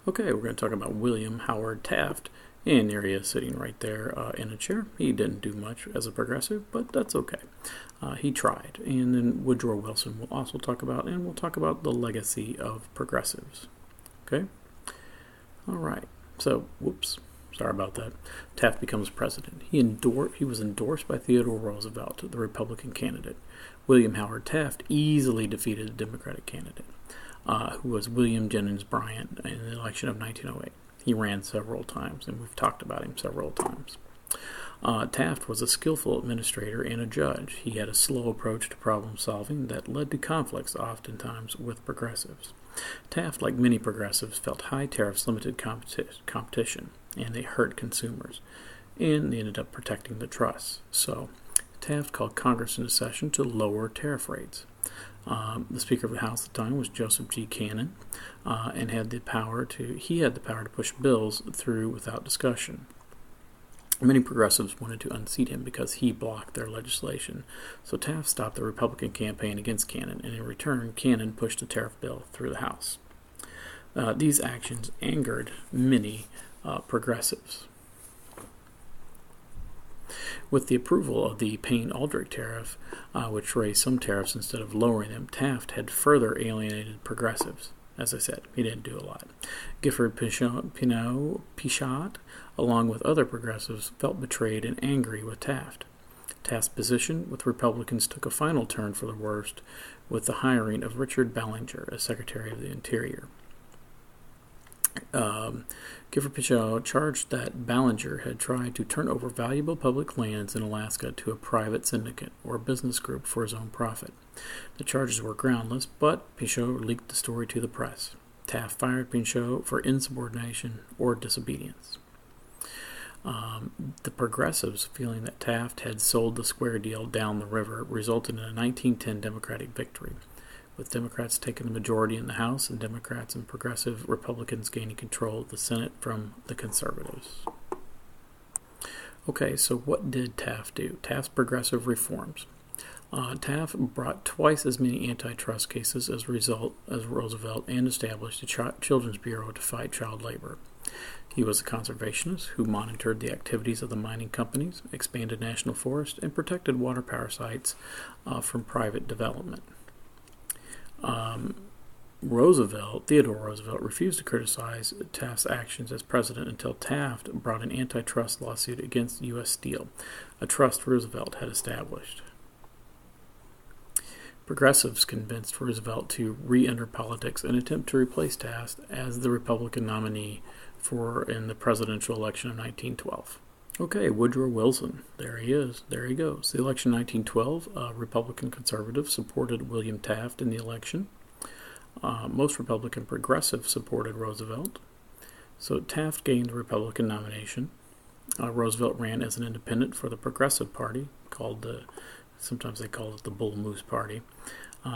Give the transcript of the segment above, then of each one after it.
Okay, we're going to talk about William Howard Taft. And there he is sitting right there in a chair. He didn't do much as a progressive, but that's okay. He tried. And then Woodrow Wilson we'll also talk about, and we'll talk about the legacy of progressives. Okay? All right. So, whoops. Sorry about that. Taft becomes president. He was endorsed by Theodore Roosevelt, the Republican candidate. William Howard Taft easily defeated the Democratic candidate, who was William Jennings Bryan, in the election of 1908. He ran several times, and we've talked about him several times. Taft was a skillful administrator and a judge. He had a slow approach to problem solving that led to conflicts oftentimes with progressives. Taft, like many progressives, felt high tariffs limited competition, and they hurt consumers, and they ended up protecting the trusts. So Taft called Congress into session to lower tariff rates. The Speaker of the House at the time was Joseph G. Cannon, and had the power to push bills through without discussion. Many progressives wanted to unseat him because he blocked their legislation, so Taft stopped the Republican campaign against Cannon, and in return, Cannon pushed a tariff bill through the House. These actions angered many progressives. With the approval of the Payne-Aldrich tariff, which raised some tariffs instead of lowering them, Taft had further alienated progressives. As I said, he didn't do a lot. Gifford Pinchot, along with other progressives, felt betrayed and angry with Taft. Taft's position with Republicans took a final turn for the worst with the hiring of Richard Ballinger as Secretary of the Interior. Gifford Pinchot charged that Ballinger had tried to turn over valuable public lands in Alaska to a private syndicate or business group for his own profit. The charges were groundless, but Pinchot leaked the story to the press. Taft fired Pinchot for insubordination or disobedience. The progressives, feeling that Taft had sold the square deal down the river, resulted in a 1910 Democratic victory, with Democrats taking the majority in the House and Democrats and progressive Republicans gaining control of the Senate from the conservatives. Okay, so what did Taft do? Taft's progressive reforms. Taft brought twice as many antitrust cases as Roosevelt and established a Children's Bureau to fight child labor. He was a conservationist who monitored the activities of the mining companies, expanded national forests, and protected water power sites from private development. Theodore Roosevelt refused to criticize Taft's actions as president until Taft brought an antitrust lawsuit against U.S. Steel, a trust Roosevelt had established. Progressives convinced Roosevelt to re-enter politics and attempt to replace Taft as the Republican nominee in the presidential election of 1912. Okay, Woodrow Wilson. There he is. There he goes. The election of 1912, Republican conservatives supported William Taft in the election. Most Republican progressives supported Roosevelt. So Taft gained the Republican nomination. Roosevelt ran as an independent for the Progressive Party, sometimes they call it the Bull Moose Party.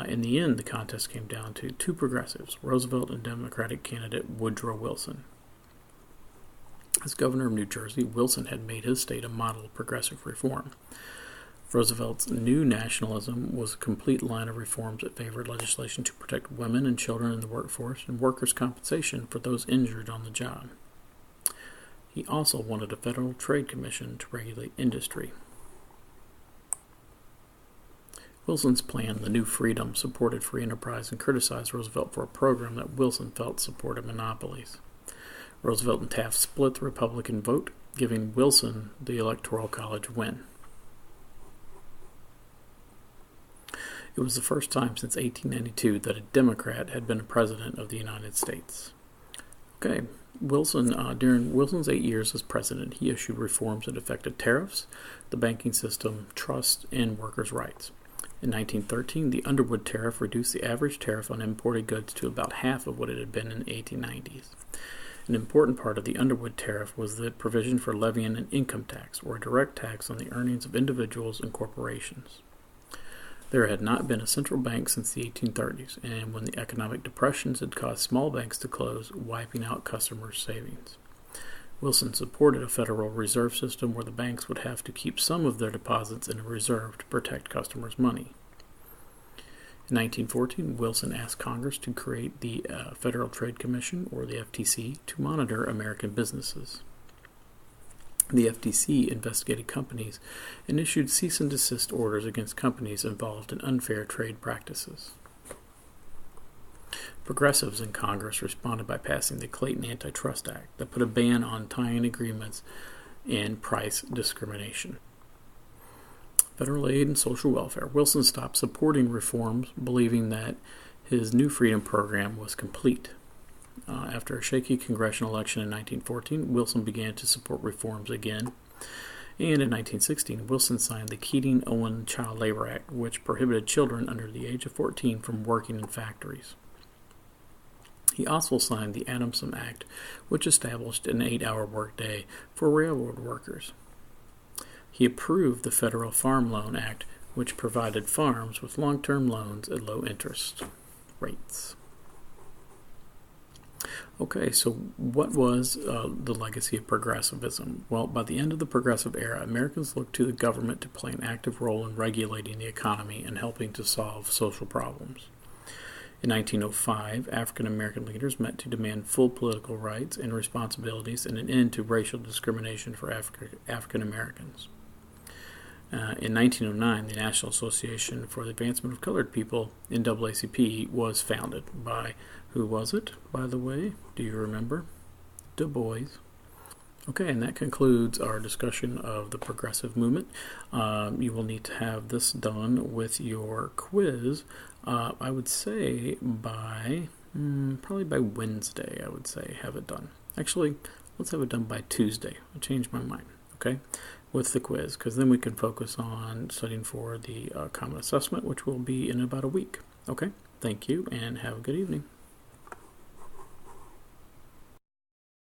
In the end, the contest came down to two progressives, Roosevelt and Democratic candidate Woodrow Wilson. As governor of New Jersey, Wilson had made his state a model of progressive reform. Roosevelt's new nationalism was a complete line of reforms that favored legislation to protect women and children in the workforce and workers' compensation for those injured on the job. He also wanted a federal trade commission to regulate industry. Wilson's plan, the New Freedom, supported free enterprise and criticized Roosevelt for a program that Wilson felt supported monopolies. Roosevelt and Taft split the Republican vote, giving Wilson the Electoral College win. It was the first time since 1892 that a Democrat had been a president of the United States. Okay, during Wilson's 8 years as president, he issued reforms that affected tariffs, the banking system, trusts, and workers' rights. In 1913, the Underwood Tariff reduced the average tariff on imported goods to about half of what it had been in the 1890s. An important part of the Underwood Tariff was the provision for levying an income tax, or a direct tax on the earnings of individuals and corporations. There had not been a central bank since the 1830s, and when the economic depressions had caused small banks to close, wiping out customers' savings. Wilson supported a Federal Reserve System where the banks would have to keep some of their deposits in a reserve to protect customers' money. In 1914, Wilson asked Congress to create the Federal Trade Commission, or the FTC, to monitor American businesses. The FTC investigated companies and issued cease and desist orders against companies involved in unfair trade practices. Progressives in Congress responded by passing the Clayton Antitrust Act that put a ban on tie-in agreements and price discrimination. Federal aid and social welfare. Wilson stopped supporting reforms, believing that his New Freedom program was complete. After a shaky congressional election in 1914, Wilson began to support reforms again. And in 1916, Wilson signed the Keating-Owen Child Labor Act, which prohibited children under the age of 14 from working in factories. He also signed the Adamson Act, which established an 8-hour workday for railroad workers. He approved the Federal Farm Loan Act, which provided farms with long-term loans at low interest rates. Okay, so what was the legacy of progressivism? Well, by the end of the Progressive era, Americans looked to the government to play an active role in regulating the economy and helping to solve social problems. In 1905, African American leaders met to demand full political rights and responsibilities and an end to racial discrimination for African Americans. In 1909, the National Association for the Advancement of Colored People, NAACP, was founded by, who was it, by the way? Do you remember? Du Bois. Okay, and that concludes our discussion of the progressive movement. You will need to have this done with your quiz, I would say probably by Wednesday, I would say, have it done. Actually, let's have it done by Tuesday. I changed my mind, okay, with the quiz, because then we can focus on studying for the common assessment, which will be in about a week. Okay, thank you, and have a good evening.